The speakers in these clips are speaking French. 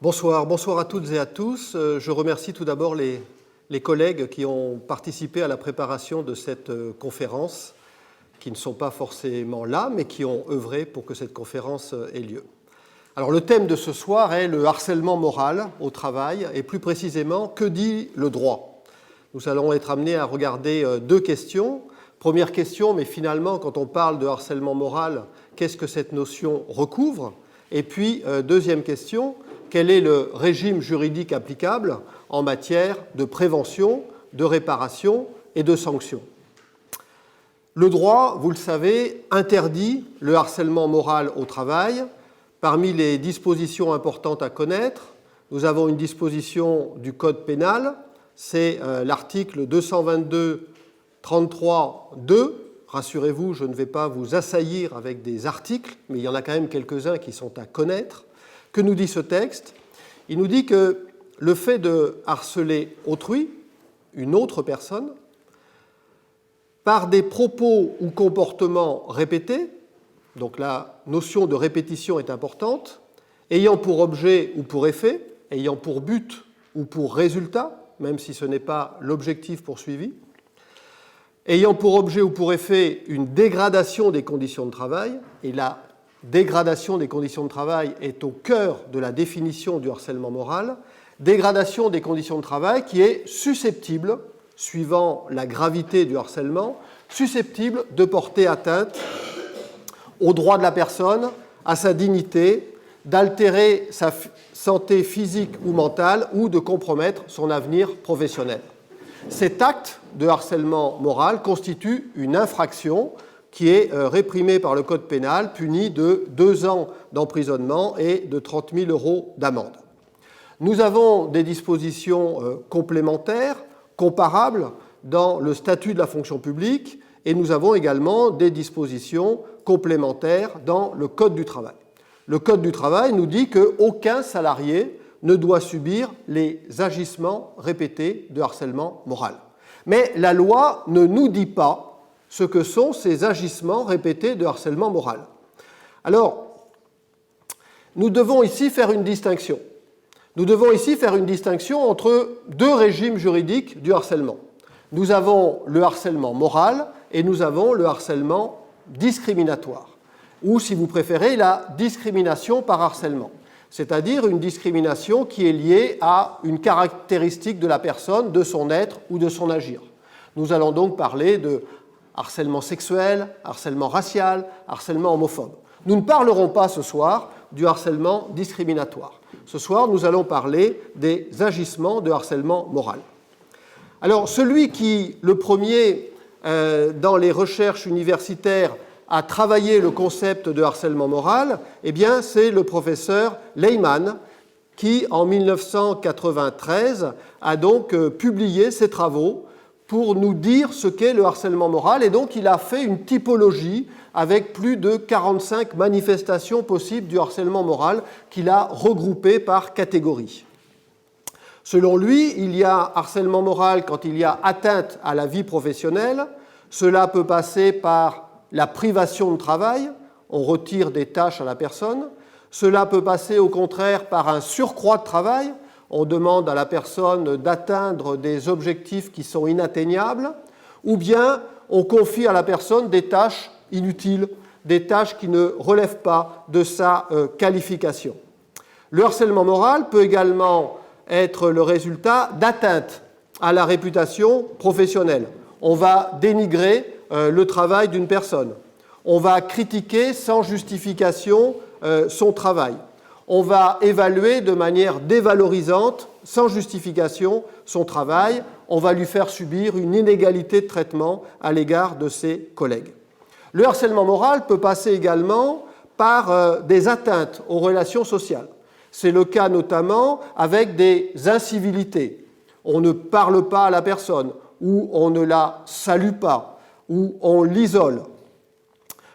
Bonsoir à toutes et à tous. Je remercie tout d'abord les collègues qui ont participé à la préparation de cette conférence, qui ne sont pas forcément là, mais qui ont œuvré pour que cette conférence ait lieu. Alors, le thème de ce soir est le harcèlement moral au travail, et plus précisément, que dit le droit ? Nous allons être amenés à regarder deux questions. Première question, mais finalement, quand on parle de harcèlement moral, qu'est-ce que cette notion recouvre ? Et puis, deuxième question, quel est le régime juridique applicable en matière de prévention, de réparation et de sanction ? Le droit, vous le savez, interdit le harcèlement moral au travail. Parmi les dispositions importantes à connaître, nous avons une disposition du Code pénal, c'est l'article 222-33-2. Rassurez-vous, je ne vais pas vous assaillir avec des articles, mais il y en a quand même quelques-uns qui sont à connaître. Que nous dit ce texte ? Il nous dit que le fait de harceler autrui, une autre personne, par des propos ou comportements répétés, donc la notion de répétition est importante, ayant pour objet ou pour effet, ayant pour but ou pour résultat, même si ce n'est pas l'objectif poursuivi, ayant pour objet ou pour effet une dégradation des conditions de travail, et la dégradation des conditions de travail est au cœur de la définition du harcèlement moral, dégradation des conditions de travail qui est susceptible, suivant la gravité du harcèlement, susceptible de porter atteinte aux droits de la personne, à sa dignité, d'altérer sa santé physique ou mentale ou de compromettre son avenir professionnel. Cet acte de harcèlement moral constitue une infraction qui est réprimée par le Code pénal, punie de 2 ans d'emprisonnement et de 30 000 € d'amende. Nous avons des dispositions complémentaires, comparables, dans le statut de la fonction publique, et nous avons également des dispositions complémentaires dans le Code du travail. Le Code du travail nous dit qu'aucun salarié ne doit subir les agissements répétés de harcèlement moral. Mais la loi ne nous dit pas ce que sont ces agissements répétés de harcèlement moral. Alors, nous devons ici faire une distinction. Nous devons ici faire une distinction entre deux régimes juridiques du harcèlement. Nous avons le harcèlement moral et nous avons le harcèlement discriminatoire, ou si vous préférez, la discrimination par harcèlement, c'est-à-dire une discrimination qui est liée à une caractéristique de la personne, de son être ou de son agir. Nous allons donc parler de harcèlement sexuel, harcèlement racial, harcèlement homophobe. Nous ne parlerons pas ce soir du harcèlement discriminatoire. Ce soir, nous allons parler des agissements de harcèlement moral. Alors, celui qui, le premier, dans les recherches universitaires, a travaillé le concept de harcèlement moral, eh bien, c'est le professeur Leyman, qui, en 1993, a donc publié ses travaux pour nous dire ce qu'est le harcèlement moral. Et donc, il a fait une typologie avec plus de 45 manifestations possibles du harcèlement moral qu'il a regroupées par catégorie. Selon lui, il y a harcèlement moral quand il y a atteinte à la vie professionnelle. Cela peut passer par la privation de travail, on retire des tâches à la personne. Cela peut passer au contraire par un surcroît de travail, on demande à la personne d'atteindre des objectifs qui sont inatteignables, ou bien on confie à la personne des tâches inutiles, des tâches qui ne relèvent pas de sa qualification. Le harcèlement moral peut également être le résultat d'atteintes à la réputation professionnelle. On va dénigrer le travail d'une personne. On va critiquer sans justification son travail. On va évaluer de manière dévalorisante, sans justification, son travail. On va lui faire subir une inégalité de traitement à l'égard de ses collègues. Le harcèlement moral peut passer également par des atteintes aux relations sociales. C'est le cas notamment avec des incivilités. On ne parle pas à la personne, ou on ne la salue pas, ou on l'isole.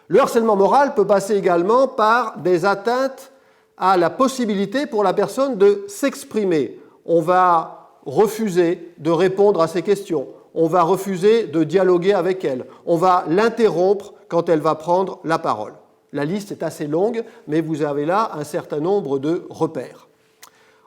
Le harcèlement moral peut passer également par des atteintes à la possibilité pour la personne de s'exprimer. On va refuser de répondre à ses questions, on va refuser de dialoguer avec elle, on va l'interrompre quand elle va prendre la parole. La liste est assez longue, mais vous avez là un certain nombre de repères.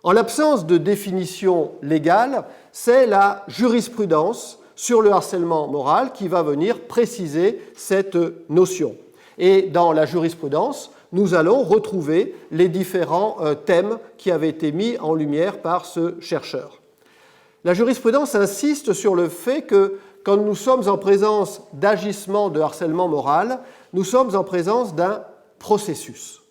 En l'absence de définition légale, c'est la jurisprudence sur le harcèlement moral qui va venir préciser cette notion. Et dans la jurisprudence, nous allons retrouver les différents thèmes qui avaient été mis en lumière par ce chercheur. La jurisprudence insiste sur le fait que quand nous sommes en présence d'agissements de harcèlement moral, nous sommes en présence d'un processus.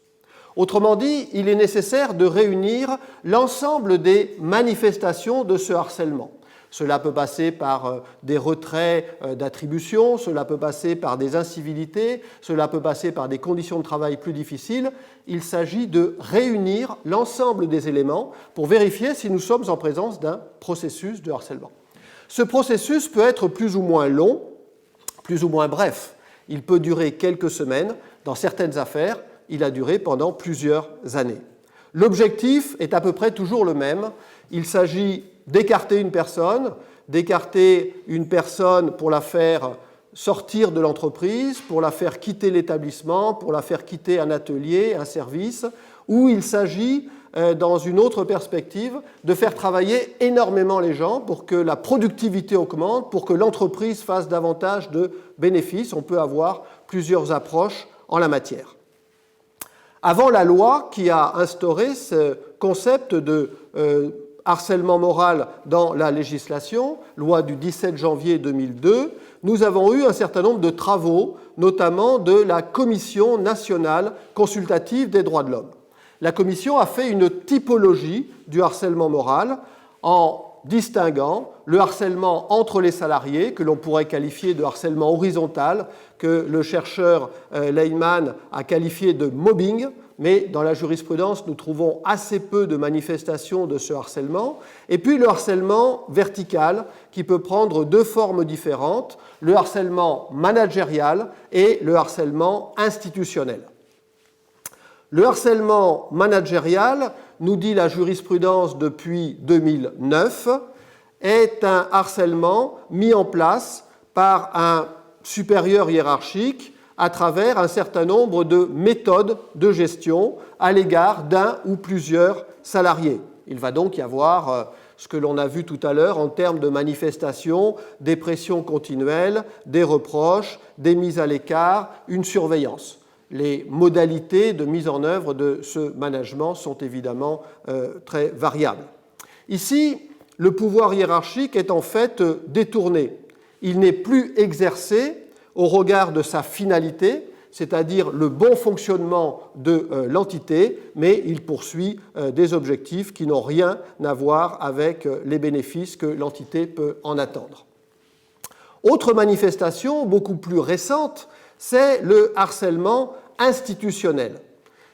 Autrement dit, il est nécessaire de réunir l'ensemble des manifestations de ce harcèlement. Cela peut passer par des retraits d'attribution, cela peut passer par des incivilités, cela peut passer par des conditions de travail plus difficiles. Il s'agit de réunir l'ensemble des éléments pour vérifier si nous sommes en présence d'un processus de harcèlement. Ce processus peut être plus ou moins long, plus ou moins bref. Il peut durer quelques semaines. Dans certaines affaires, il a duré pendant plusieurs années. L'objectif est à peu près toujours le même. Il s'agit d'écarter une personne pour la faire sortir de l'entreprise, pour la faire quitter l'établissement, pour la faire quitter un atelier, un service, ou il s'agit, dans une autre perspective, de faire travailler énormément les gens pour que la productivité augmente, pour que l'entreprise fasse davantage de bénéfices. On peut avoir plusieurs approches en la matière. Avant la loi qui a instauré ce concept de harcèlement moral dans la législation, loi du 17 janvier 2002, nous avons eu un certain nombre de travaux, notamment de la Commission nationale consultative des droits de l'homme. La Commission a fait une typologie du harcèlement moral en distinguant le harcèlement entre les salariés, que l'on pourrait qualifier de harcèlement horizontal, que le chercheur Leyman a qualifié de mobbing, mais dans la jurisprudence, nous trouvons assez peu de manifestations de ce harcèlement. Et puis le harcèlement vertical, qui peut prendre deux formes différentes, le harcèlement managérial et le harcèlement institutionnel. Le harcèlement managérial, nous dit la jurisprudence depuis 2009, est un harcèlement mis en place par un supérieur hiérarchique à travers un certain nombre de méthodes de gestion à l'égard d'un ou plusieurs salariés. Il va donc y avoir ce que l'on a vu tout à l'heure en termes de manifestations, des pressions continuelles, des reproches, des mises à l'écart, une surveillance. Les modalités de mise en œuvre de ce management sont évidemment très variables. Ici, le pouvoir hiérarchique est en fait détourné. Il n'est plus exercé au regard de sa finalité, c'est-à-dire le bon fonctionnement de l'entité, mais il poursuit des objectifs qui n'ont rien à voir avec les bénéfices que l'entité peut en attendre. Autre manifestation, beaucoup plus récente, c'est le harcèlement institutionnel.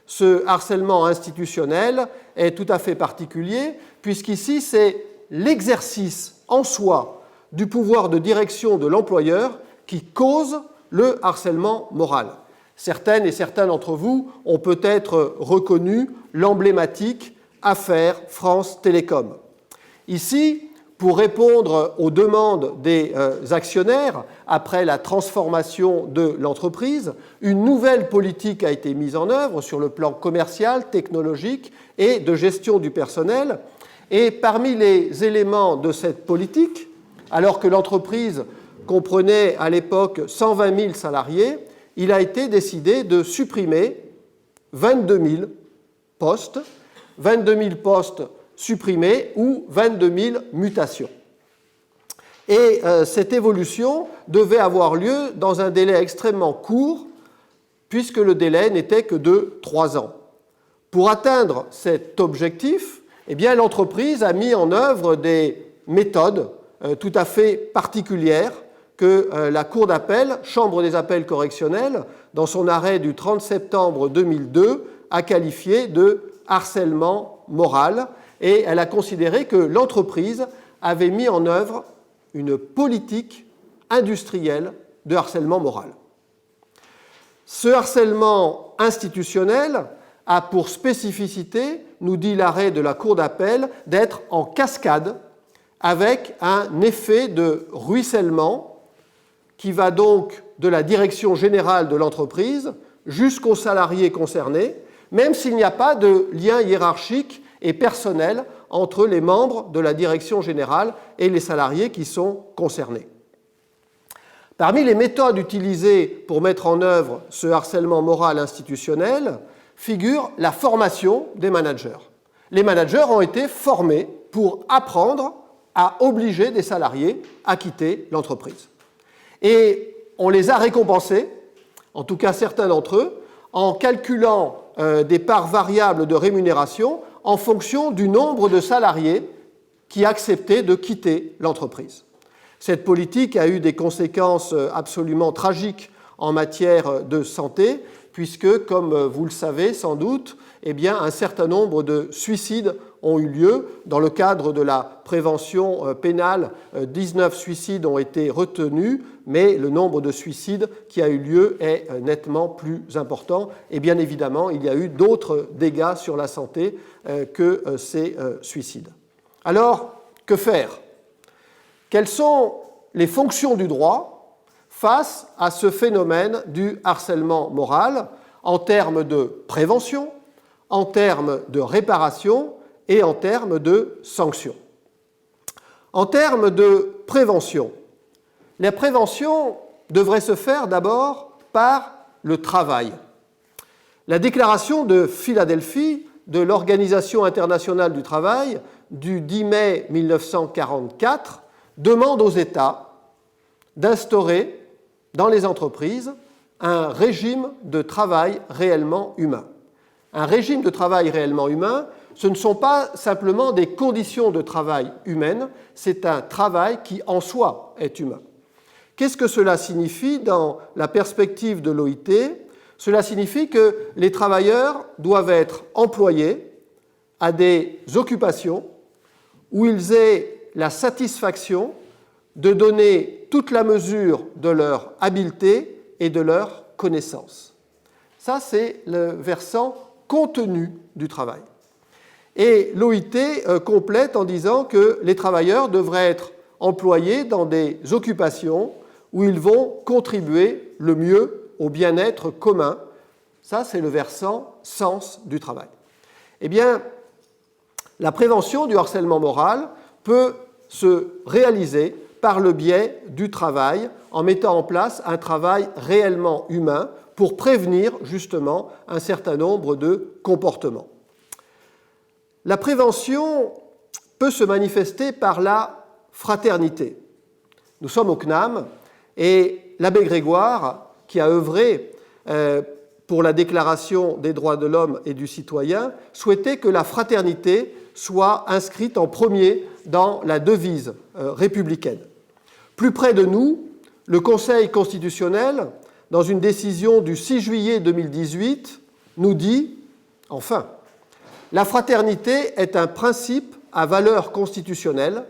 Ce harcèlement institutionnel est tout à fait particulier, puisqu'ici, c'est l'exercice en soi du pouvoir de direction de l'employeur qui cause le harcèlement moral. Certaines et certains d'entre vous ont peut-être reconnu l'emblématique affaire France Télécom. Ici, pour répondre aux demandes des actionnaires après la transformation de l'entreprise, une nouvelle politique a été mise en œuvre sur le plan commercial, technologique et de gestion du personnel. Et parmi les éléments de cette politique, alors que l'entreprise comprenait à l'époque 120 000 salariés, il a été décidé de supprimer 22 000 postes, 22 000 postes supprimés ou 22 000 mutations. Et cette évolution devait avoir lieu dans un délai extrêmement court, puisque le délai n'était que de 3 ans. Pour atteindre cet objectif, eh bien, l'entreprise a mis en œuvre des méthodes tout à fait particulières que la Cour d'appel, Chambre des appels correctionnels, dans son arrêt du 30 septembre 2002, a qualifié de harcèlement moral, et elle a considéré que l'entreprise avait mis en œuvre une politique industrielle de harcèlement moral. Ce harcèlement institutionnel a pour spécificité, nous dit l'arrêt de la Cour d'appel, d'être en cascade avec un effet de ruissellement qui va donc de la direction générale de l'entreprise jusqu'aux salariés concernés, même s'il n'y a pas de lien hiérarchique et personnel entre les membres de la direction générale et les salariés qui sont concernés. Parmi les méthodes utilisées pour mettre en œuvre ce harcèlement moral institutionnel figure la formation des managers. Les managers ont été formés pour apprendre à obliger des salariés à quitter l'entreprise. Et on les a récompensés, en tout cas certains d'entre eux, en calculant des parts variables de rémunération en fonction du nombre de salariés qui acceptaient de quitter l'entreprise. Cette politique a eu des conséquences absolument tragiques en matière de santé, puisque, comme vous le savez sans doute, un certain nombre de suicides ont eu lieu. Dans le cadre de la prévention pénale, 19 suicides ont été retenus, mais le nombre de suicides qui a eu lieu est nettement plus important. Et bien évidemment, il y a eu d'autres dégâts sur la santé que ces suicides. Alors, que faire ? Quelles sont les fonctions du droit face à ce phénomène du harcèlement moral en termes de prévention, en termes de réparation et en termes de sanctions? En termes de prévention, la prévention devrait se faire d'abord par le travail. La déclaration de Philadelphie de l'Organisation internationale du travail du 10 mai 1944 demande aux États d'instaurer dans les entreprises un régime de travail réellement humain. Un régime de travail réellement humain, ce ne sont pas simplement des conditions de travail humaines, c'est un travail qui en soi est humain. Qu'est-ce que cela signifie dans la perspective de l'OIT ? Cela signifie que les travailleurs doivent être employés à des occupations où ils aient la satisfaction de donner toute la mesure de leur habileté et de leur connaissance. Ça, c'est le versant contenu du travail. Et l'OIT complète en disant que les travailleurs devraient être employés dans des occupations où ils vont contribuer le mieux au bien-être commun. Ça, c'est le versant sens du travail. Eh bien, la prévention du harcèlement moral peut se réaliser par le biais du travail, en mettant en place un travail réellement humain pour prévenir justement un certain nombre de comportements. La prévention peut se manifester par la fraternité. Nous sommes au CNAM et l'abbé Grégoire, qui a œuvré pour la Déclaration des droits de l'homme et du citoyen, souhaitait que la fraternité soit inscrite en premier dans la devise républicaine. Plus près de nous, le Conseil constitutionnel, dans une décision du 6 juillet 2018, nous dit, enfin, la fraternité est un principe à valeur constitutionnelle.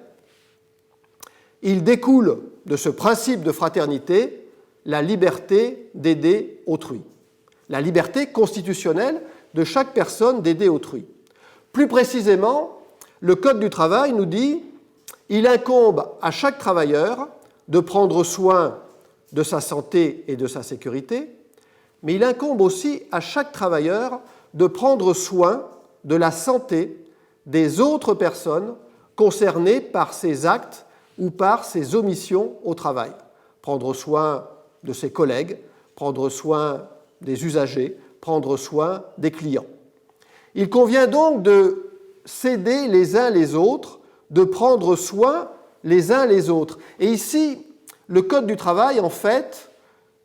Il découle de ce principe de fraternité la liberté d'aider autrui. La liberté constitutionnelle de chaque personne d'aider autrui. Plus précisément, le Code du travail nous dit « Il incombe à chaque travailleur de prendre soin de sa santé et de sa sécurité, mais il incombe aussi à chaque travailleur de prendre soin de la santé des autres personnes concernées par ses actes ou par ses omissions au travail. Prendre soin de ses collègues, prendre soin des usagers, prendre soin des clients. Il convient donc de s'aider les uns les autres, de prendre soin les uns les autres. Et ici, le Code du travail, en fait,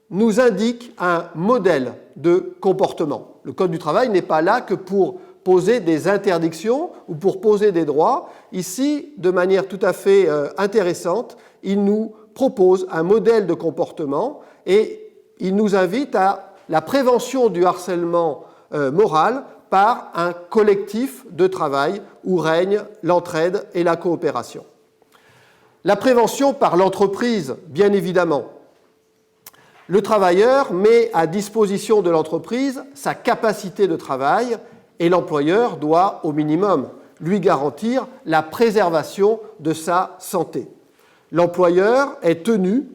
nous indique un modèle de comportement. Le Code du travail n'est pas là que pour poser des interdictions ou pour poser des droits. Ici, de manière tout à fait intéressante, il nous propose un modèle de comportement et il nous invite à la prévention du harcèlement moral par un collectif de travail où règne l'entraide et la coopération. La prévention par l'entreprise, bien évidemment. Le travailleur met à disposition de l'entreprise sa capacité de travail et l'employeur doit, au minimum, lui garantir la préservation de sa santé. L'employeur est tenu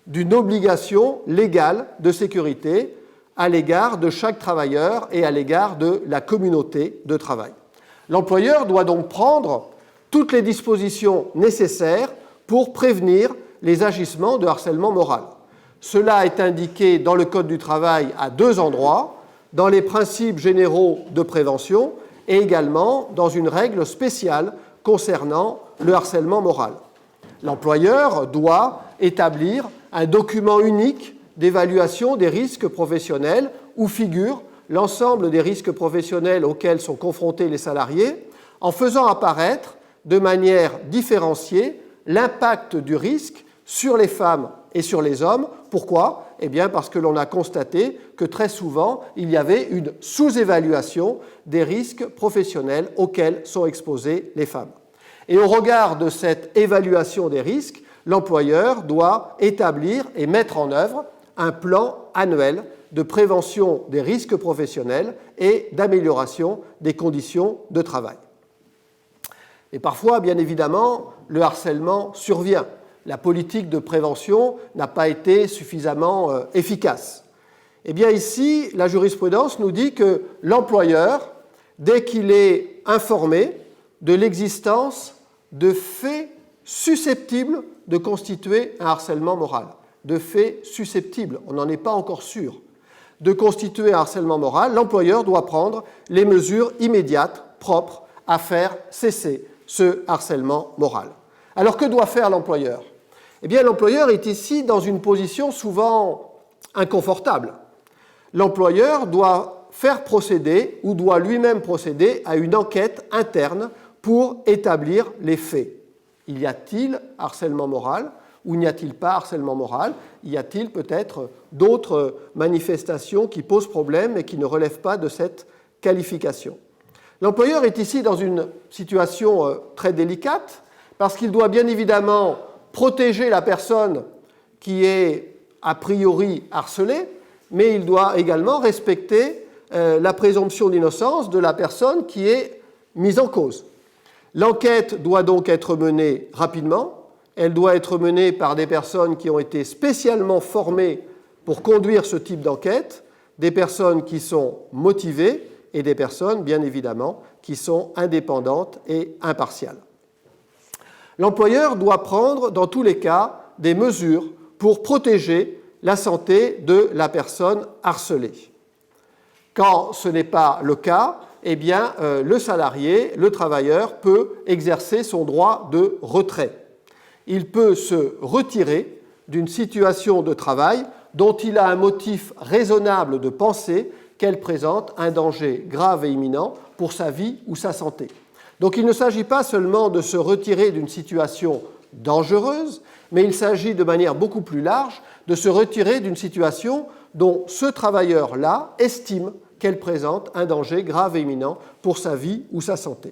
d'une obligation légale de sécurité à l'égard de chaque travailleur et à l'égard de la communauté de travail. L'employeur doit donc prendre toutes les dispositions nécessaires pour prévenir les agissements de harcèlement moral. Cela est indiqué dans le Code du travail à 2 endroits, dans les principes généraux de prévention et également dans une règle spéciale concernant le harcèlement moral. L'employeur doit établir un document unique d'évaluation des risques professionnels où figure l'ensemble des risques professionnels auxquels sont confrontés les salariés, en faisant apparaître de manière différenciée l'impact du risque sur les femmes et sur les hommes. Pourquoi ? Eh bien parce que l'on a constaté que très souvent, il y avait une sous-évaluation des risques professionnels auxquels sont exposées les femmes. Et au regard de cette évaluation des risques, l'employeur doit établir et mettre en œuvre un plan annuel de prévention des risques professionnels et d'amélioration des conditions de travail. Et parfois, bien évidemment, le harcèlement survient. La politique de prévention n'a pas été suffisamment efficace. Eh bien ici, la jurisprudence nous dit que l'employeur, dès qu'il est informé de l'existence de faits susceptibles de constituer un harcèlement moral, de faits susceptibles, on n'en est pas encore sûr, de constituer un harcèlement moral, l'employeur doit prendre les mesures immédiates propres à faire cesser ce harcèlement moral. Alors que doit faire l'employeur ? Eh bien, l'employeur est ici dans une position souvent inconfortable. L'employeur doit faire procéder ou doit lui-même procéder à une enquête interne pour établir les faits. Y a-t-il harcèlement moral ou n'y a-t-il pas harcèlement moral ? Y a-t-il peut-être d'autres manifestations qui posent problème et qui ne relèvent pas de cette qualification ? L'employeur est ici dans une situation très délicate parce qu'il doit bien évidemment protéger la personne qui est a priori harcelée, mais il doit également respecter la présomption d'innocence de la personne qui est mise en cause. L'enquête doit donc être menée rapidement, elle doit être menée par des personnes qui ont été spécialement formées pour conduire ce type d'enquête, des personnes qui sont motivées et des personnes, bien évidemment, qui sont indépendantes et impartiales. L'employeur doit prendre, dans tous les cas, des mesures pour protéger la santé de la personne harcelée. Quand ce n'est pas le cas, eh bien, le salarié, le travailleur, peut exercer son droit de retrait. Il peut se retirer d'une situation de travail dont il a un motif raisonnable de penser qu'elle présente un danger grave et imminent pour sa vie ou sa santé. Donc il ne s'agit pas seulement de se retirer d'une situation dangereuse, mais il s'agit de manière beaucoup plus large de se retirer d'une situation dont ce travailleur-là estime qu'elle présente un danger grave et imminent pour sa vie ou sa santé.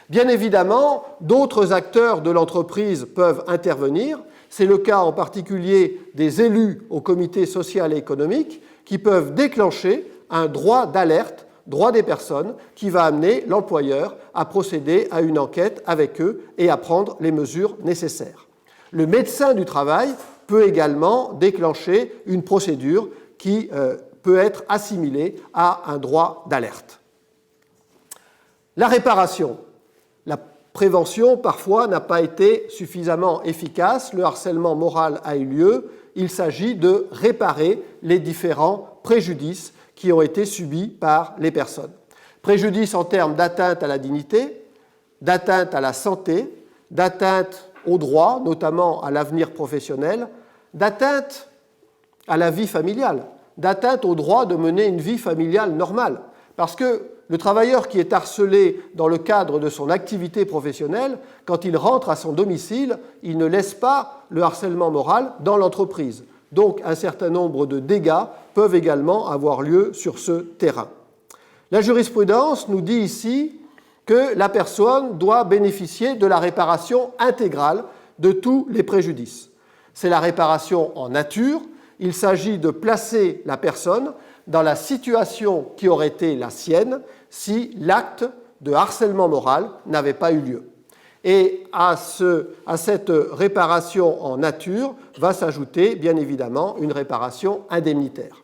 Bien évidemment, d'autres acteurs de l'entreprise peuvent intervenir. C'est le cas en particulier des élus au comité social et économique qui peuvent déclencher un droit d'alerte, droit des personnes, qui va amener l'employeur à procéder à une enquête avec eux et à prendre les mesures nécessaires. Le médecin du travail peut également déclencher une procédure qui peut être assimilée à un droit d'alerte. La réparation. La prévention, parfois, n'a pas été suffisamment efficace. Le harcèlement moral a eu lieu. Il s'agit de réparer les différents préjudices qui ont été subis par les personnes. Préjudice en termes d'atteinte à la dignité, d'atteinte à la santé, d'atteinte aux droits, notamment à l'avenir professionnel, d'atteinte à la vie familiale, d'atteinte au droit de mener une vie familiale normale. Parce que le travailleur qui est harcelé dans le cadre de son activité professionnelle, quand il rentre à son domicile, il ne laisse pas le harcèlement moral dans l'entreprise. Donc un certain nombre de dégâts peuvent également avoir lieu sur ce terrain. La jurisprudence nous dit ici que la personne doit bénéficier de la réparation intégrale de tous les préjudices. C'est la réparation en nature. Il s'agit de placer la personne dans la situation qui aurait été la sienne si l'acte de harcèlement moral n'avait pas eu lieu. Et à cette réparation en nature va s'ajouter, bien évidemment, une réparation indemnitaire.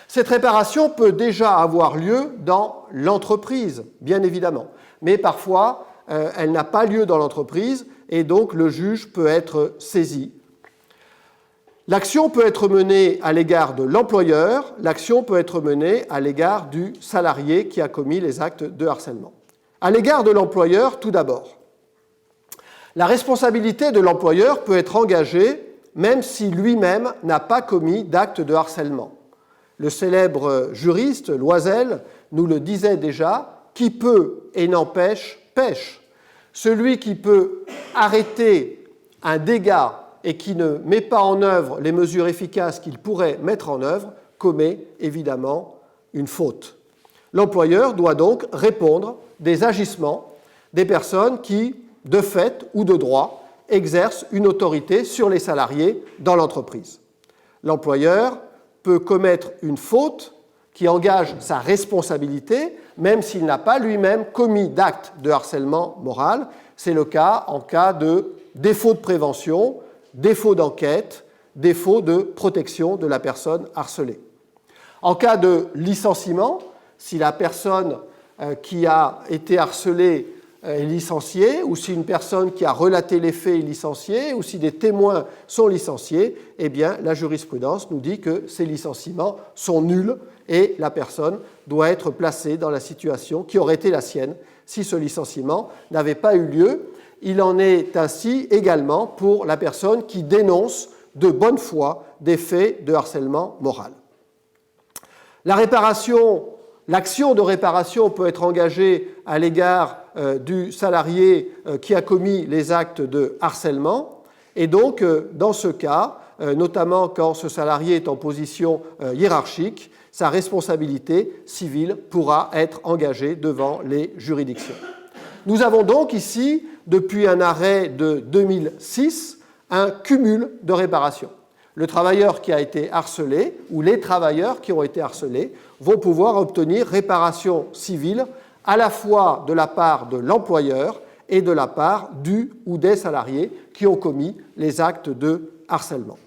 Cette réparation peut déjà avoir lieu dans l'entreprise, bien évidemment, mais parfois elle n'a pas lieu dans l'entreprise et donc le juge peut être saisi. L'action peut être menée à l'égard de l'employeur, l'action peut être menée à l'égard du salarié qui a commis les actes de harcèlement. À l'égard de l'employeur, tout d'abord, la responsabilité de l'employeur peut être engagée même si lui-même n'a pas commis d'acte de harcèlement. Le célèbre juriste Loisel nous le disait déjà, qui peut et n'empêche, pêche. Celui qui peut arrêter un dégât et qui ne met pas en œuvre les mesures efficaces qu'il pourrait mettre en œuvre commet évidemment une faute. L'employeur doit donc répondre des agissements des personnes qui, de fait ou de droit, exercent une autorité sur les salariés dans l'entreprise. L'employeur peut commettre une faute qui engage sa responsabilité, même s'il n'a pas lui-même commis d'acte de harcèlement moral. C'est le cas en cas de défaut de prévention, défaut d'enquête, défaut de protection de la personne harcelée. En cas de licenciement, si la personne qui a été harcelée est licenciée, ou si une personne qui a relaté les faits est licenciée, ou si des témoins sont licenciés, eh bien, la jurisprudence nous dit que ces licenciements sont nuls et la personne doit être placée dans la situation qui aurait été la sienne si ce licenciement n'avait pas eu lieu. Il en est ainsi également pour la personne qui dénonce de bonne foi des faits de harcèlement moral. L'action de réparation peut être engagée à l'égard du salarié qui a commis les actes de harcèlement. Et donc, dans ce cas, notamment quand ce salarié est en position hiérarchique, sa responsabilité civile pourra être engagée devant les juridictions. Nous avons donc ici, depuis un arrêt de 2006, un cumul de réparations. Le travailleur qui a été harcelé ou les travailleurs qui ont été harcelés vont pouvoir obtenir réparation civile à la fois de la part de l'employeur et de la part du ou des salariés qui ont commis les actes de harcèlement.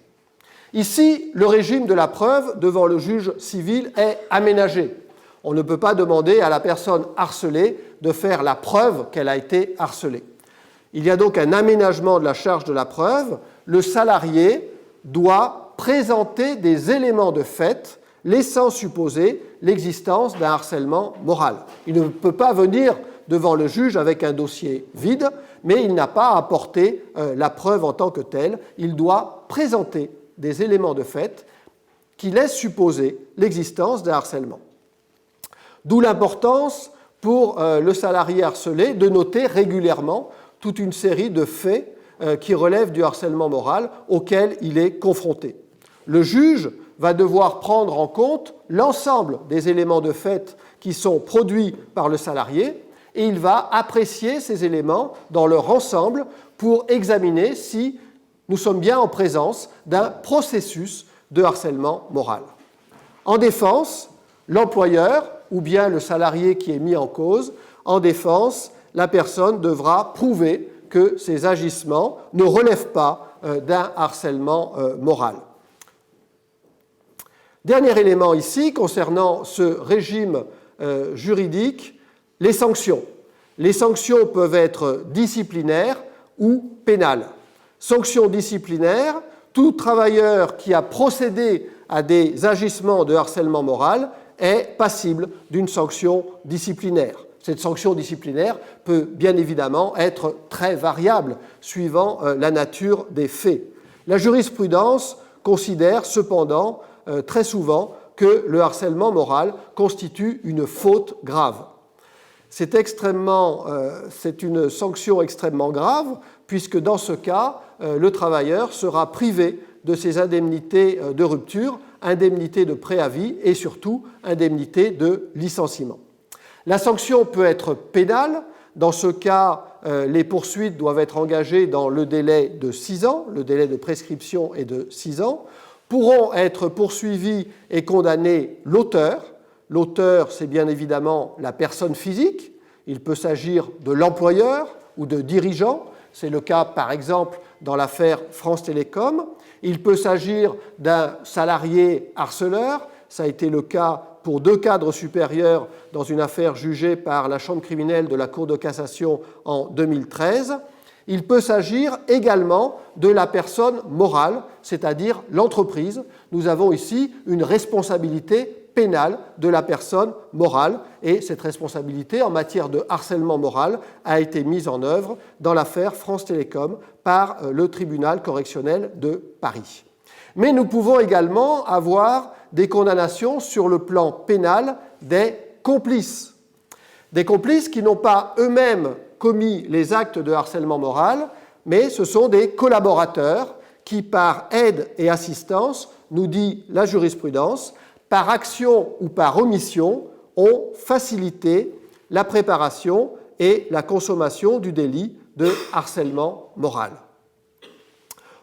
Ici, le régime de la preuve devant le juge civil est aménagé. On ne peut pas demander à la personne harcelée de faire la preuve qu'elle a été harcelée. Il y a donc un aménagement de la charge de la preuve. Le salarié doit présenter des éléments de fait laissant supposer l'existence d'un harcèlement moral. Il ne peut pas venir devant le juge avec un dossier vide, mais il n'a pas à apporter la preuve en tant que telle. Il doit présenter des éléments de fait qui laissent supposer l'existence d'un harcèlement. D'où l'importance pour le salarié harcelé de noter régulièrement toute une série de faits qui relèvent du harcèlement moral auquel il est confronté. Le juge va devoir prendre en compte l'ensemble des éléments de fait qui sont produits par le salarié et il va apprécier ces éléments dans leur ensemble pour examiner si nous sommes bien en présence d'un processus de harcèlement moral. En défense, l'employeur ou bien le salarié qui est mis en cause, en défense, la personne devra prouver que ces agissements ne relèvent pas d'un harcèlement moral. Dernier élément ici concernant ce régime juridique, les sanctions. Les sanctions peuvent être disciplinaires ou pénales. Sanctions disciplinaires, tout travailleur qui a procédé à des agissements de harcèlement moral est passible d'une sanction disciplinaire. Cette sanction disciplinaire peut bien évidemment être très variable suivant la nature des faits. La jurisprudence considère cependant très souvent que le harcèlement moral constitue une faute grave. C'est une sanction extrêmement grave puisque dans ce cas, le travailleur sera privé de ses indemnités de rupture, indemnités de préavis et surtout indemnités de licenciement. La sanction peut être pénale. Dans ce cas, les poursuites doivent être engagées dans le délai de 6 ans. Le délai de prescription est de 6 ans. Pourront être poursuivis et condamnés l'auteur. L'auteur, c'est bien évidemment la personne physique. Il peut s'agir de l'employeur ou de dirigeants. C'est le cas, par exemple, dans l'affaire France Télécom. Il peut s'agir d'un salarié harceleur. Ça a été le cas pour 2 cadres supérieurs dans une affaire jugée par la Chambre criminelle de la Cour de cassation en 2013. Il peut s'agir également de la personne morale, c'est-à-dire l'entreprise. Nous avons ici une responsabilité pénale de la personne morale et cette responsabilité en matière de harcèlement moral a été mise en œuvre dans l'affaire France Télécom par le tribunal correctionnel de Paris. Mais nous pouvons également avoir des condamnations sur le plan pénal des complices qui n'ont pas eux-mêmes commis les actes de harcèlement moral, mais ce sont des collaborateurs qui, par aide et assistance, nous dit la jurisprudence, par action ou par omission, ont facilité la préparation et la consommation du délit de harcèlement moral.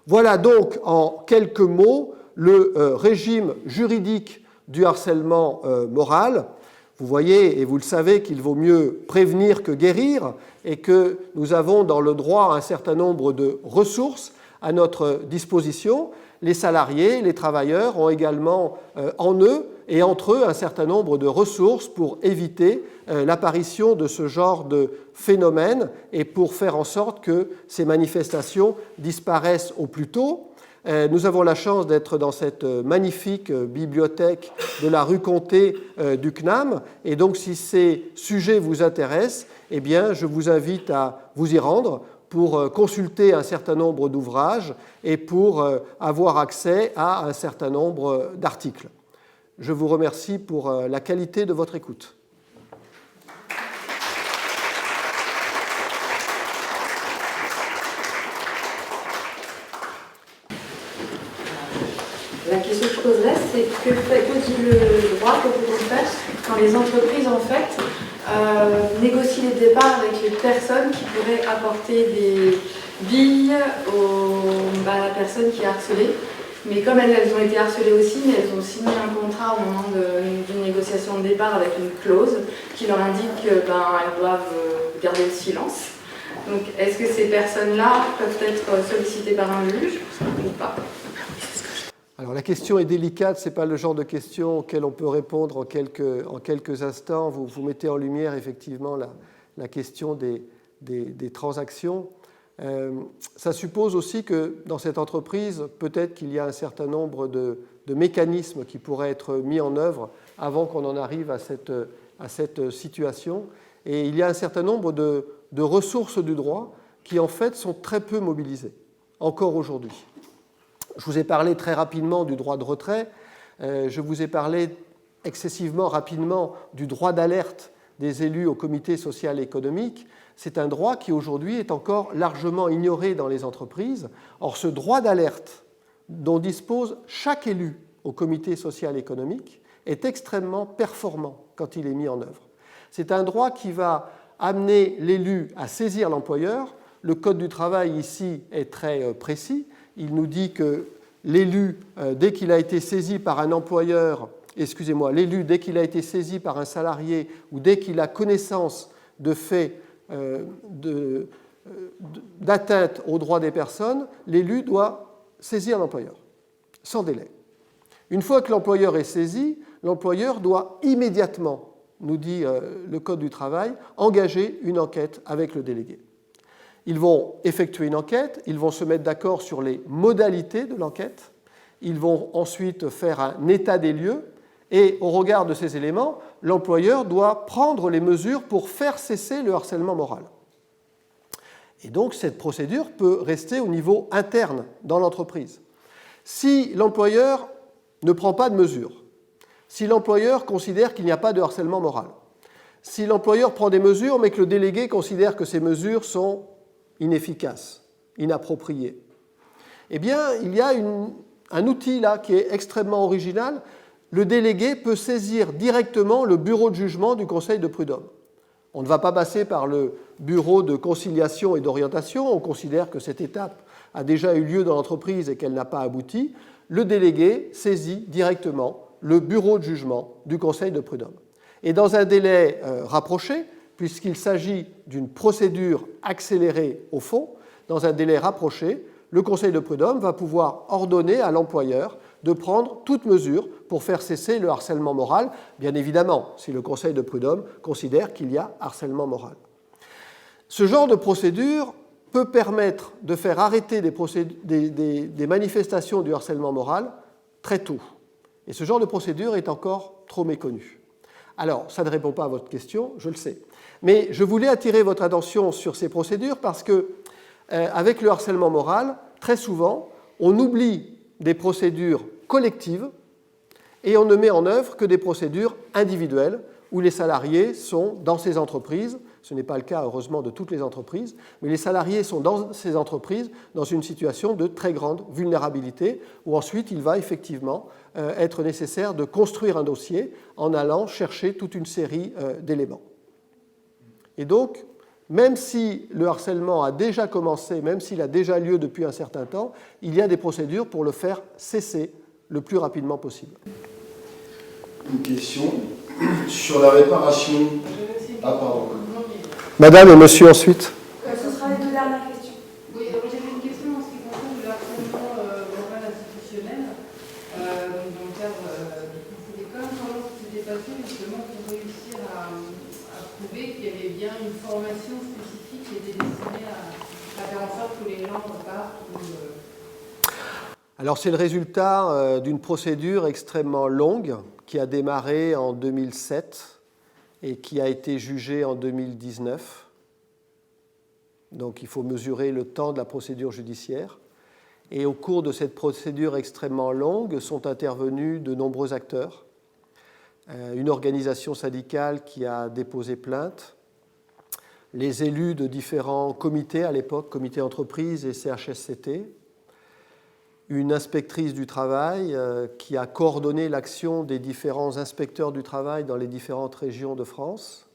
Voilà donc en quelques mots le régime juridique du harcèlement moral. Vous voyez et vous le savez qu'il vaut mieux prévenir que guérir et que nous avons dans le droit un certain nombre de ressources à notre disposition. Les salariés, les travailleurs ont également en eux et entre eux un certain nombre de ressources pour éviter l'apparition de ce genre de phénomène et pour faire en sorte que ces manifestations disparaissent au plus tôt. Nous avons la chance d'être dans cette magnifique bibliothèque de la rue Comté du CNAM et donc si ces sujets vous intéressent, eh bien, je vous invite à vous y rendre pour consulter un certain nombre d'ouvrages et pour avoir accès à un certain nombre d'articles. Je vous remercie pour la qualité de votre écoute. La question que je poserais, c'est que dit le droit, que peut-on faire quand les entreprises, en fait, négocient les départs avec les personnes qui pourraient apporter des billes à la personne qui est harcelée. Mais comme elles ont été harcelées aussi, mais elles ont signé un contrat au moment d'une négociation de départ avec une clause qui leur indique qu'elles doivent garder le silence. Donc, est-ce que ces personnes-là peuvent être sollicitées par un juge ou pas ? Alors la question est délicate, ce n'est pas le genre de question auquel on peut répondre en quelques instants. Vous mettez en lumière effectivement la question des transactions. Ça suppose aussi que dans cette entreprise, peut-être qu'il y a un certain nombre de mécanismes qui pourraient être mis en œuvre avant qu'on en arrive à cette situation. Et il y a un certain nombre de ressources du droit qui en fait sont très peu mobilisées, encore aujourd'hui. Je vous ai parlé très rapidement du droit de retrait, je vous ai parlé excessivement rapidement du droit d'alerte des élus au comité social et économique. C'est un droit qui aujourd'hui est encore largement ignoré dans les entreprises. Or, ce droit d'alerte dont dispose chaque élu au comité social et économique est extrêmement performant quand il est mis en œuvre. C'est un droit qui va amener l'élu à saisir l'employeur. Le Code du travail ici est très précis. Il nous dit que l'élu, dès qu'il a été saisi par un employeur, l'élu, dès qu'il a été saisi par un salarié ou dès qu'il a connaissance de faits d'atteinte aux droits des personnes, l'élu doit saisir l'employeur, sans délai. Une fois que l'employeur est saisi, l'employeur doit immédiatement, nous dit le Code du travail, engager une enquête avec le délégué. Ils vont effectuer une enquête, ils vont se mettre d'accord sur les modalités de l'enquête, ils vont ensuite faire un état des lieux et au regard de ces éléments, l'employeur doit prendre les mesures pour faire cesser le harcèlement moral. Et donc cette procédure peut rester au niveau interne dans l'entreprise. Si l'employeur ne prend pas de mesures, si l'employeur considère qu'il n'y a pas de harcèlement moral, si l'employeur prend des mesures mais que le délégué considère que ces mesures sont inefficaces, inappropriées, eh bien, il y a un outil là qui est extrêmement original. Le délégué peut saisir directement le bureau de jugement du conseil de prud'homme. On ne va pas passer par le bureau de conciliation et d'orientation, on considère que cette étape a déjà eu lieu dans l'entreprise et qu'elle n'a pas abouti. Le délégué saisit directement le bureau de jugement du conseil de prud'homme. Et dans un délai rapproché, puisqu'il s'agit d'une procédure accélérée au fond, dans un délai rapproché, le conseil de prud'homme va pouvoir ordonner à l'employeur de prendre toute mesure pour faire cesser le harcèlement moral, bien évidemment, si le Conseil de prud'homme considère qu'il y a harcèlement moral. Ce genre de procédure peut permettre de faire arrêter des manifestations du harcèlement moral très tôt. Et ce genre de procédure est encore trop méconnu. Alors, ça ne répond pas à votre question, je le sais. Mais je voulais attirer votre attention sur ces procédures parce que, avec le harcèlement moral, très souvent, on oublie des procédures collectives et on ne met en œuvre que des procédures individuelles où les salariés sont dans ces entreprises. Ce n'est pas le cas, heureusement, de toutes les entreprises, mais les salariés sont dans ces entreprises dans une situation de très grande vulnérabilité, où ensuite il va effectivement être nécessaire de construire un dossier en allant chercher toute une série d'éléments. Et donc, même si le harcèlement a déjà commencé, même s'il a déjà lieu depuis un certain temps, il y a des procédures pour le faire cesser le plus rapidement possible. Une question sur la réparation. Ah, pardon. Madame et monsieur ensuite. Ce sera les deux dernières questions. Oui, alors j'avais une question en ce qui concerne le harcèlement moral institutionnel, dans le cadre du conseil d'école. Comment s'était passé justement pour réussir à prouver qu'il y avait bien une formation spécifique qui était destinée à faire en sorte que les gens repartent Alors c'est le résultat d'une procédure extrêmement longue qui a démarré en 2007 et qui a été jugée en 2019. Donc il faut mesurer le temps de la procédure judiciaire. Et au cours de cette procédure extrêmement longue sont intervenus de nombreux acteurs. Une organisation syndicale qui a déposé plainte, les élus de différents comités à l'époque, comité entreprise et CHSCT, une inspectrice du travail qui a coordonné l'action des différents inspecteurs du travail dans les différentes régions de France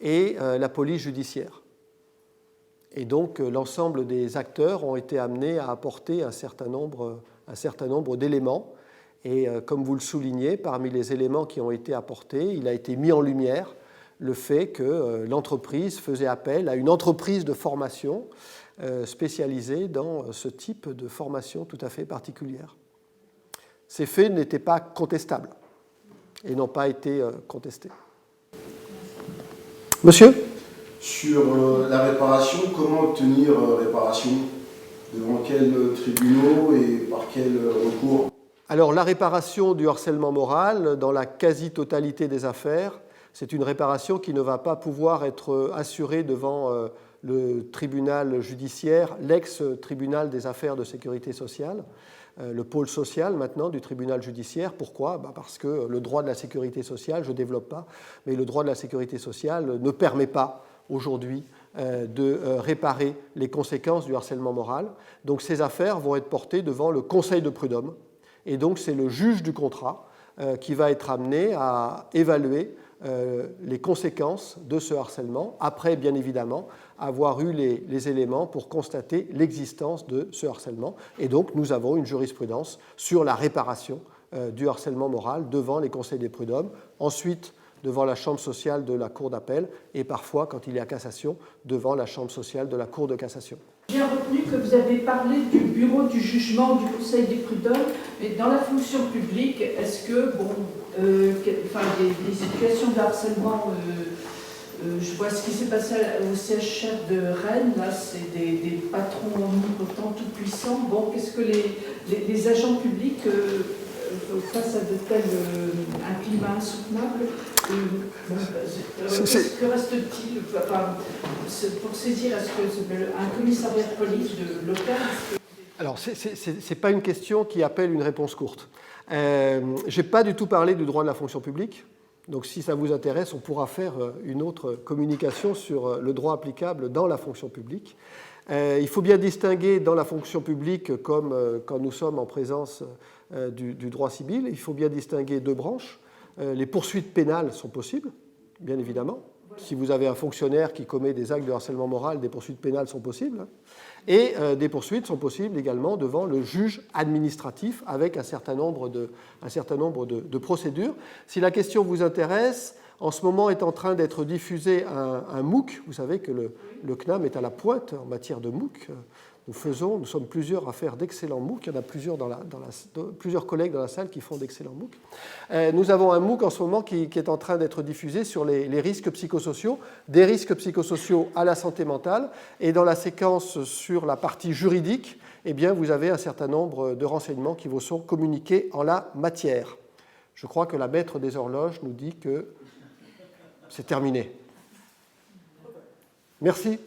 et la police judiciaire. Et donc l'ensemble des acteurs ont été amenés à apporter un certain nombre d'éléments. Et comme vous le soulignez, parmi les éléments qui ont été apportés, il a été mis en lumière le fait que l'entreprise faisait appel à une entreprise de formation spécialisée dans ce type de formation tout à fait particulière. Ces faits n'étaient pas contestables et n'ont pas été contestés. Monsieur ? Sur la réparation, comment obtenir réparation? Devant quels tribunaux et par quel recours? Alors, la réparation du harcèlement moral, dans la quasi-totalité des affaires, c'est une réparation qui ne va pas pouvoir être assurée devant le tribunal judiciaire, l'ex-tribunal des affaires de sécurité sociale, le pôle social maintenant du tribunal judiciaire. Pourquoi ? Parce que le droit de la sécurité sociale, je ne développe pas, mais le droit de la sécurité sociale ne permet pas aujourd'hui de réparer les conséquences du harcèlement moral. Donc ces affaires vont être portées devant le Conseil de prud'homme. Et donc c'est le juge du contrat qui va être amené à évaluer les conséquences de ce harcèlement, après bien évidemment avoir eu les éléments pour constater l'existence de ce harcèlement. Et donc nous avons une jurisprudence sur la réparation du harcèlement moral devant les conseils des prud'hommes, ensuite devant la chambre sociale de la Cour d'appel et parfois, quand il y a cassation, devant la chambre sociale de la Cour de cassation. J'ai retenu que vous avez parlé du bureau du jugement du Conseil des prud'hommes, mais dans la fonction publique, est-ce que, des situations de harcèlement, je vois ce qui s'est passé au CHR de Rennes, là, c'est des patrons omnipotents, tout-puissants. Bon, qu'est-ce que les agents publics, face à de tels, un climat insoutenable, que reste-t-il pour saisir? Est-ce qu'un commissariat de police local? Alors, ce n'est pas une question qui appelle une réponse courte. Je n'ai pas du tout parlé du droit de la fonction publique. Donc, si ça vous intéresse, on pourra faire une autre communication sur le droit applicable dans la fonction publique. Il faut bien distinguer dans la fonction publique, comme quand nous sommes en présence du droit civil, il faut bien distinguer deux branches. Les poursuites pénales sont possibles, bien évidemment. Si vous avez un fonctionnaire qui commet des actes de harcèlement moral, des poursuites pénales sont possibles. Et des poursuites sont possibles également devant le juge administratif avec un certain nombre de procédures. Si la question vous intéresse, en ce moment est en train d'être diffusé un MOOC. Vous savez que le CNAM est à la pointe en matière de MOOC, nous sommes plusieurs à faire d'excellents MOOC, il y en a plusieurs collègues dans la salle qui font d'excellents MOOC. Nous avons un MOOC en ce moment qui est en train d'être diffusé sur les risques psychosociaux, des risques psychosociaux à la santé mentale, et dans la séquence sur la partie juridique, eh bien, vous avez un certain nombre de renseignements qui vous sont communiqués en la matière. Je crois que la maître des horloges nous dit que c'est terminé. Merci.